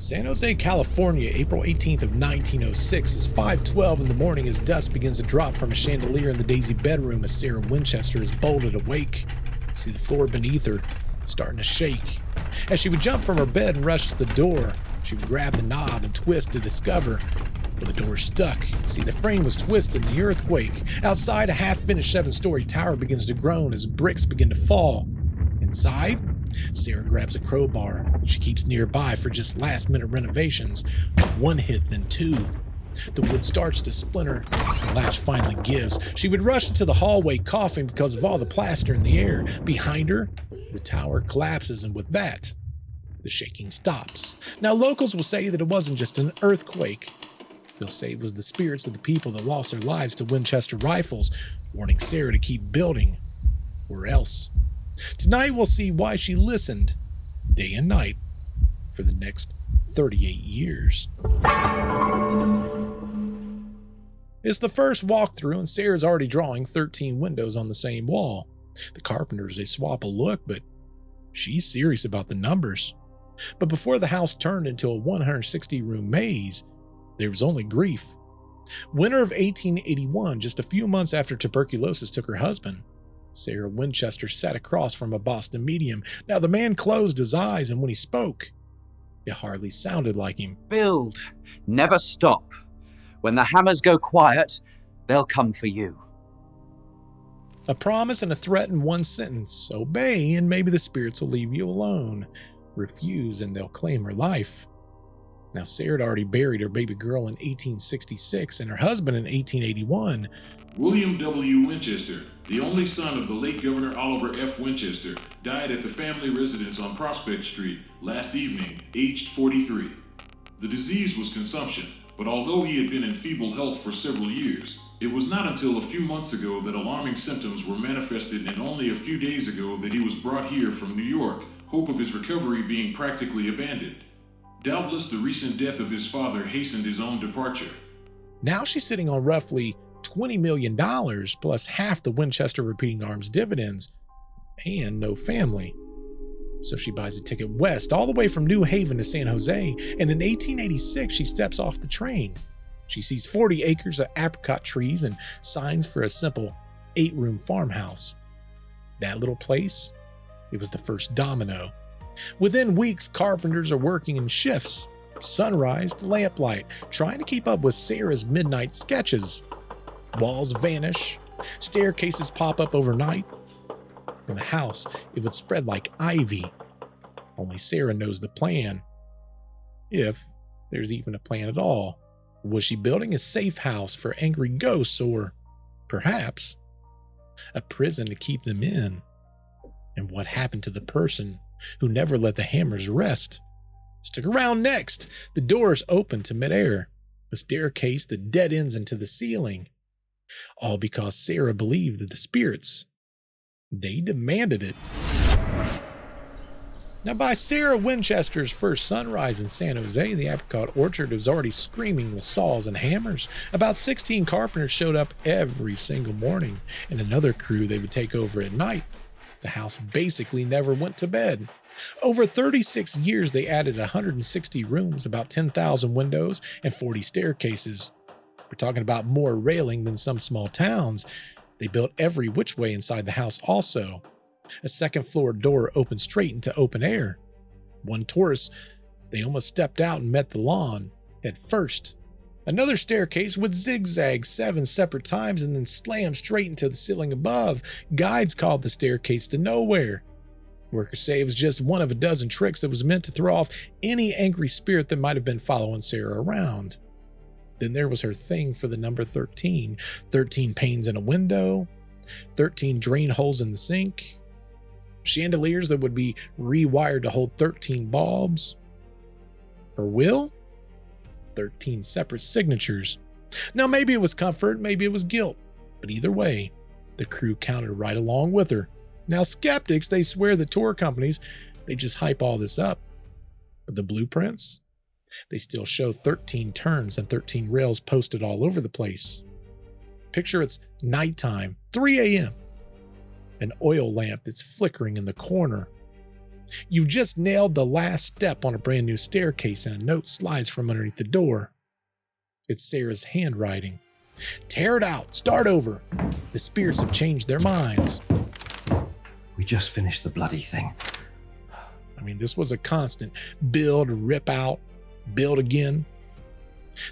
San Jose, California, April 18th of 1906 is 5:12 in the morning as dust begins to drop from a chandelier in the Daisy bedroom as Sarah Winchester is bolted awake. See the floor beneath her starting to shake. As she would jump from her bed and rush to the door, she would grab the knob and twist to discover the door stuck. See, the frame was twisted in the earthquake. Outside, a half-finished 7-story tower begins to groan as bricks begin to fall. Inside, Sarah grabs a crowbar, which she keeps nearby for just last-minute renovations. One hit, then two. The wood starts to splinter as the latch finally gives. She would rush into the hallway coughing because of all the plaster in the air. Behind her, the tower collapses, and with that, the shaking stops. Now, locals will say that it wasn't just an earthquake. They'll say it was the spirits of the people that lost their lives to Winchester rifles, warning Sarah to keep building, or else. Tonight we'll see why she listened, day and night, for the next 38 years. It's the first walkthrough, and Sarah's already drawing 13 windows on the same wall. The carpenters, they swap a look, but she's serious about the numbers. But before the house turned into a 160-room maze, there was only grief. Winter of 1881, just a few months after tuberculosis took her husband, Sarah Winchester sat across from a Boston medium. Now the man closed his eyes, and when he spoke, it hardly sounded like him. Build, never stop. When the hammers go quiet, they'll come for you. A promise and a threat in one sentence. Obey, and maybe the spirits will leave you alone. Refuse, and they'll claim her life. Now, Sarah had already buried her baby girl in 1866 and her husband in 1881. William W. Winchester, the only son of the late Governor Oliver F. Winchester, died at the family residence on Prospect Street last evening, aged 43. The disease was consumption, but although he had been in feeble health for several years, it was not until a few months ago that alarming symptoms were manifested, and only a few days ago that he was brought here from New York, hope of his recovery being practically abandoned. Doubtless the recent death of his father hastened his own departure. Now she's sitting on roughly $20 million plus half the Winchester Repeating Arms dividends and no family. So she buys a ticket west all the way from New Haven to San Jose, and in 1886 she steps off the train. She sees 40 acres of apricot trees and signs for a simple 8-room farmhouse. That little place, it was the first domino. Within weeks, carpenters are working in shifts, sunrise to lamplight, trying to keep up with Sarah's midnight sketches. Walls vanish, staircases pop up overnight. In the house, it would spread like ivy. Only Sarah knows the plan. If there's even a plan at all. Was she building a safe house for angry ghosts, or perhaps a prison to keep them in? And what happened to the person who never let the hammers rest? Stick around next. The doors open to midair, a staircase that dead ends into the ceiling. All because Sarah believed that the spirits, they demanded it. Now, by Sarah Winchester's first sunrise in San Jose, the apricot orchard was already screaming with saws and hammers. About 16 carpenters showed up every single morning, and another crew they would take over at night. The house basically never went to bed. Over 36 years, they added 160 rooms, about 10,000 windows, and 40 staircases. We're talking about more railing than some small towns. They built every which way inside the house also. A second-floor door opened straight into open air. One tourist, they almost stepped out and met the lawn, head first. Another staircase would zigzag 7 separate times and then slam straight into the ceiling above. Guides called the staircase to nowhere. Workers say it was just one of a dozen tricks that was meant to throw off any angry spirit that might have been following Sarah around. Then there was her thing for the number 13. 13 panes in a window, 13 drain holes in the sink, chandeliers that would be rewired to hold 13 bulbs. Her will? 13 separate signatures. Now maybe it was comfort, maybe it was guilt, but either way, the crew counted right along with her. Now skeptics, they swear the tour companies, they just hype all this up. But the blueprints, they still show 13 turns and 13 rails posted all over the place. Picture it's nighttime, 3 a.m. An oil lamp that's flickering in the corner. You've just nailed the last step on a brand new staircase and a note slides from underneath the door. It's Sarah's handwriting. Tear it out. Start over. The spirits have changed their minds. We just finished the bloody thing. I mean, this was a constant build, rip out, build again.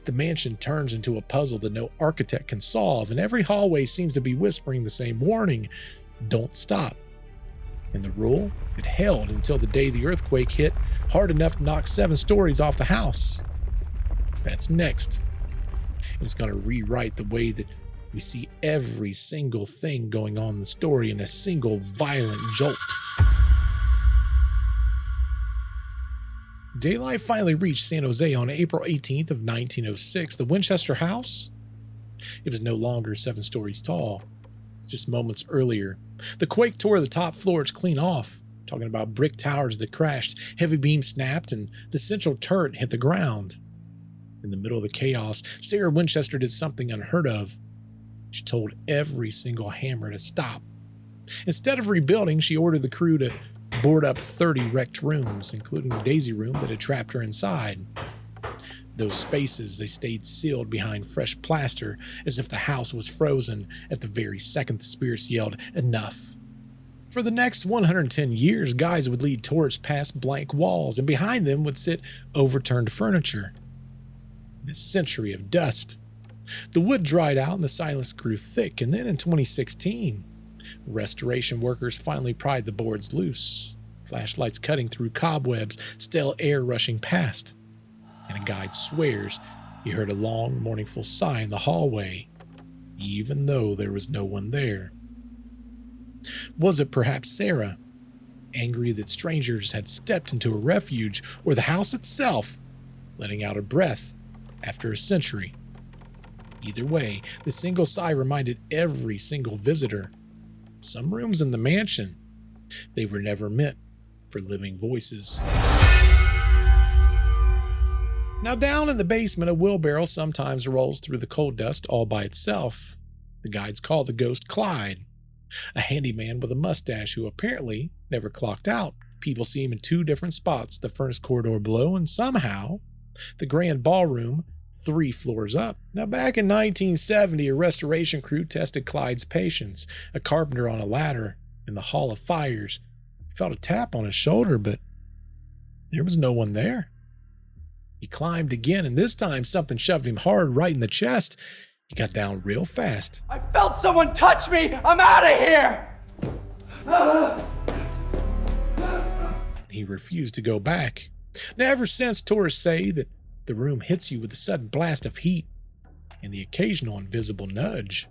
The mansion turns into a puzzle that no architect can solve, and every hallway seems to be whispering the same warning: don't stop. And the rule, it held until the day the earthquake hit hard enough to knock 7 stories off the house. That's next. It's going to rewrite the way that we see every single thing going on in the story in a single violent jolt. Daylight finally reached San Jose on April 18th of 1906. The Winchester House? It was no longer 7 stories tall. Just moments earlier, the quake tore the top floors clean off, talking about brick towers that crashed, heavy beams snapped, and the central turret hit the ground. In the middle of the chaos, Sarah Winchester did something unheard of. She told every single hammer to stop. Instead of rebuilding, she ordered the crew to board up 30 wrecked rooms, including the Daisy room that had trapped her inside. Those spaces, they stayed sealed behind fresh plaster, as if the house was frozen at the very second the spirits yelled, "Enough." For the next 110 years, guys would lead tourists past blank walls, and behind them would sit overturned furniture. A century of dust. The wood dried out and the silence grew thick, and then in 2016, restoration workers finally pried the boards loose, flashlights cutting through cobwebs, stale air rushing past, and a guide swears he heard a long, mournful sigh in the hallway, even though there was no one there. Was it perhaps Sarah, angry that strangers had stepped into a refuge, or the house itself, letting out a breath after a century? Either way, the single sigh reminded every single visitor: some rooms in the mansion, they were never meant for living voices. Now, down in the basement, a wheelbarrow sometimes rolls through the coal dust all by itself. The guides call the ghost Clyde, a handyman with a mustache who apparently never clocked out. People see him in 2 different spots, the furnace corridor below and somehow the grand ballroom 3 floors up. Now, back in 1970, a restoration crew tested Clyde's patience. A carpenter on a ladder in the Hall of Fires felt a tap on his shoulder, but there was no one there. He climbed again, and this time something shoved him hard right in the chest. He got down real fast. I felt someone touch me! I'm out of here! He refused to go back. Now, ever since, tourists say that the room hits you with a sudden blast of heat and the occasional invisible nudge.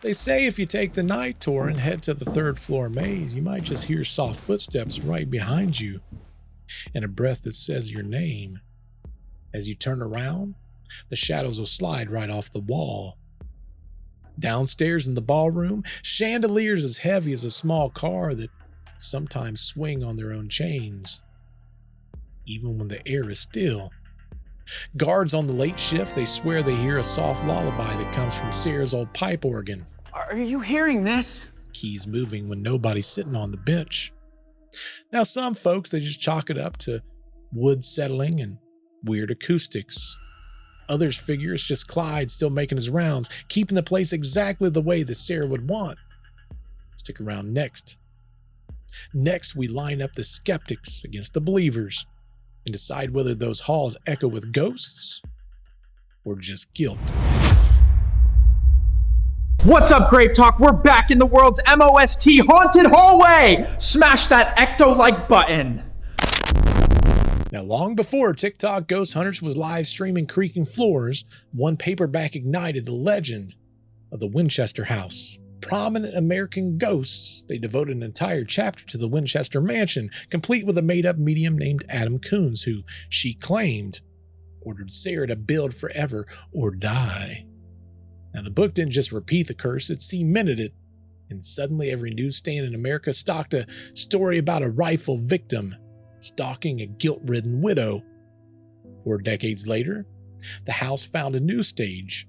They say if you take the night tour and head to the 3rd floor maze, you might just hear soft footsteps right behind you and a breath that says your name. As you turn around, the shadows will slide right off the wall. Downstairs in the ballroom, chandeliers as heavy as a small car that sometimes swing on their own chains, even when the air is still. Guards on the late shift, they swear they hear a soft lullaby that comes from Sarah's old pipe organ. Are you hearing this? Keys moving when nobody's sitting on the bench. Now, some folks, they just chalk it up to wood settling and weird acoustics. Others figure it's just Clyde still making his rounds, keeping the place exactly the way that Sarah would want. Stick around next. Next, we line up the skeptics against the believers and decide whether those halls echo with ghosts or just guilt. What's up, Grave Talk? We're back in the world's MOST haunted hallway! Smash that ecto-like button! Now, long before TikTok Ghost Hunters was live streaming creaking floors, one paperback ignited the legend of the Winchester House. Prominent American ghosts, they devoted an entire chapter to the Winchester Mansion, complete with a made-up medium named Adam Coons, who, she claimed, ordered Sarah to build forever or die. Now, the book didn't just repeat the curse, it cemented it, and suddenly every newsstand in America stocked a story about a rifle victim stalking a guilt-ridden widow. 4 decades later, the house found a new stage: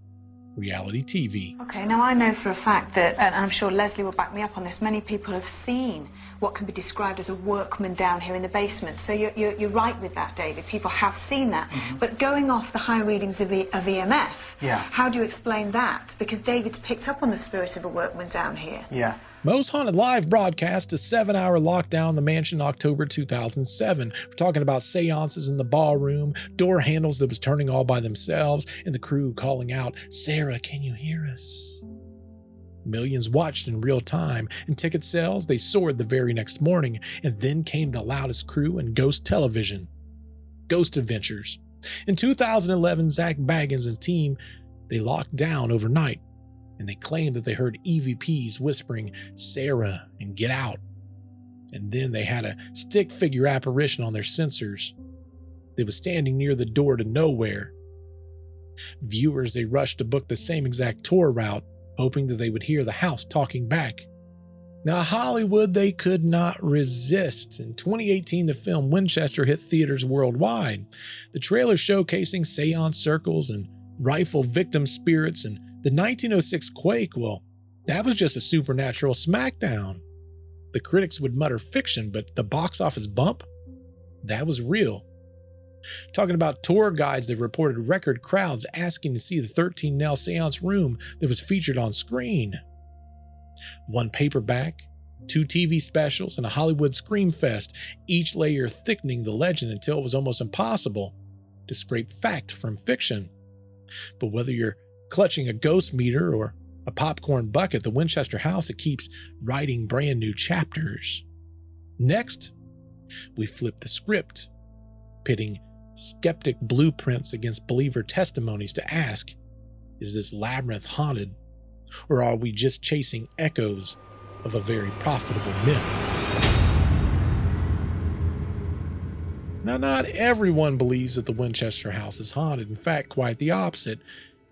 reality TV. Okay, now I know for a fact that, and I'm sure Leslie will back me up on this, many people have seen what can be described as a workman down here in the basement. So you're right with that, David. People have seen that. But going off the high readings of EMF, how do you explain that? Because David's picked up on the spirit of a workman down here. Yeah. Most Haunted Live broadcast a 7-hour lockdown in the mansion in October 2007. We're talking about seances in the ballroom, door handles that was turning all by themselves, and the crew calling out, "Sarah, can you hear us?" Millions watched in real time, and ticket sales, they soared the very next morning, and then came the loudest crew in ghost television, Ghost Adventures. In 2011, Zach Baggins and team, they locked down overnight, and they claimed that they heard EVPs whispering, "Sarah," and "Get out." And then they had a stick figure apparition on their sensors. They was standing near the door to nowhere. Viewers, they rushed to book the same exact tour route, hoping that they would hear the house talking back. Now, Hollywood, they could not resist. In 2018, the film Winchester hit theaters worldwide. The trailer showcasing seance circles and rifle victim spirits, and the 1906 Quake, well, that was just a supernatural smackdown. The critics would mutter fiction, but the box office bump, that was real. Talking about tour guides that reported record crowds asking to see the 13 nail seance room that was featured on screen. One paperback, 2 TV specials, and a Hollywood Scream Fest, each layer thickening the legend until it was almost impossible to scrape fact from fiction. But whether you're clutching a ghost meter or a popcorn bucket, the Winchester house, it keeps writing brand new chapters. Next, we flip the script, pitting skeptic blueprints against believer testimonies to ask, is this labyrinth haunted, or are we just chasing echoes of a very profitable myth? Now, not everyone believes that the Winchester house is haunted. In fact, quite the opposite.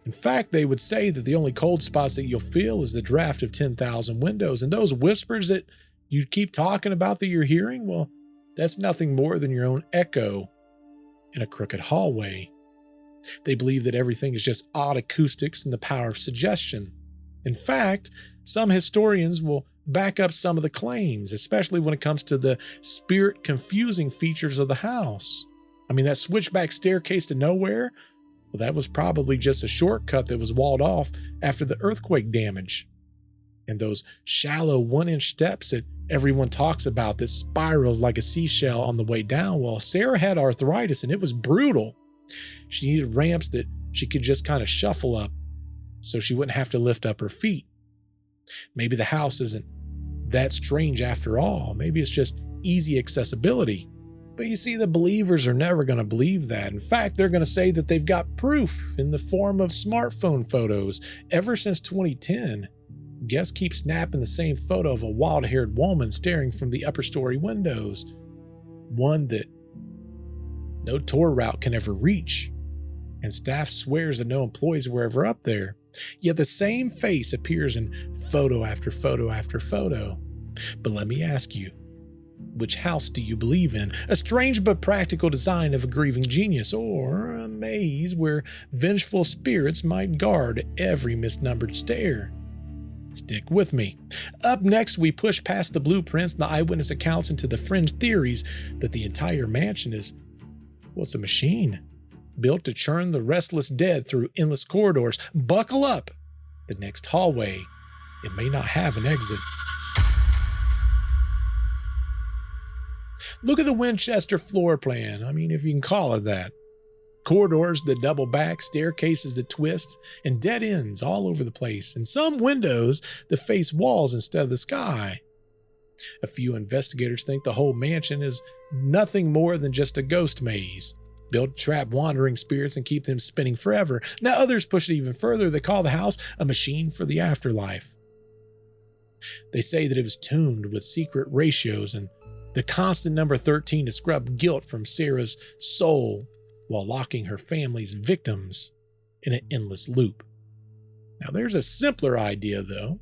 In fact, they would say that the only cold spots that you'll feel is the draft of 10,000 windows, and those whispers that you keep talking about that you're hearing, well, that's nothing more than your own echo in a crooked hallway. They believe that everything is just odd acoustics and the power of suggestion. In fact, some historians will back up some of the claims, especially when it comes to the spirit-confusing features of the house. I mean, that switchback staircase to nowhere, well, that was probably just a shortcut that was walled off after the earthquake damage. And those shallow 1-inch steps that everyone talks about that spirals like a seashell on the way down, well, Sarah had arthritis and it was brutal. She needed ramps that she could just kind of shuffle up so she wouldn't have to lift up her feet. Maybe the house isn't that strange after all. Maybe it's just easy accessibility. But you see, the believers are never going to believe that. In fact, they're going to say that they've got proof in the form of smartphone photos. Ever since 2010, guests keep snapping the same photo of a wild-haired woman staring from the upper story windows. One that no tour route can ever reach. And staff swears that no employees were ever up there. Yet the same face appears in photo after photo after photo. But let me ask you, which house do you believe in? A strange but practical design of a grieving genius, or a maze where vengeful spirits might guard every misnumbered stair? Stick with me. Up next, we push past the blueprints and the eyewitness accounts into the fringe theories that the entire mansion is, well, it's a machine built to churn the restless dead through endless corridors. Buckle up. The next hallway, it may not have an exit. Look at the Winchester floor plan. I mean, if you can call it that. Corridors that double back, staircases that twist, and dead ends all over the place, and some windows that face walls instead of the sky. A few investigators think the whole mansion is nothing more than just a ghost maze, built to trap wandering spirits and keep them spinning forever. Now others push it even further. They call the house a machine for the afterlife. They say that it was tuned with secret ratios and the constant number 13 to scrub guilt from Sarah's soul while locking her family's victims in an endless loop. Now there's a simpler idea though.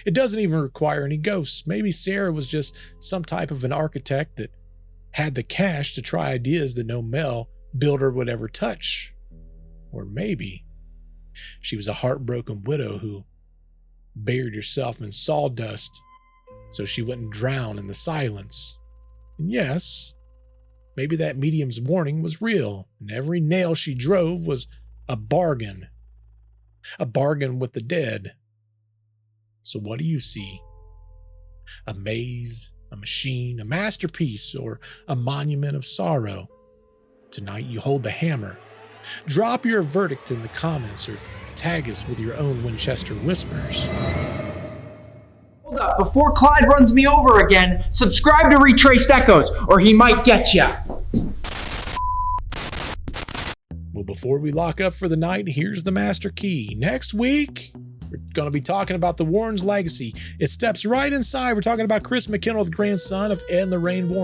It doesn't even require any ghosts. Maybe Sarah was just some type of an architect that had the cash to try ideas that no male builder would ever touch. Or maybe she was a heartbroken widow who buried herself in sawdust so she wouldn't drown in the silence. And yes, maybe that medium's warning was real, and every nail she drove was a bargain with the dead. So what do you see? A maze, a machine, a masterpiece, or a monument of sorrow? Tonight you hold the hammer. Drop your verdict in the comments or tag us with your own Winchester whispers. Hold up, before Clyde runs me over again, subscribe to Retraced Echoes, or he might get ya. Well, before we lock up for the night, here's the master key. Next week, we're going to be talking about the Warrens' legacy. It steps right inside. We're talking about Chris McKenna, the grandson of Ed and Lorraine Warren.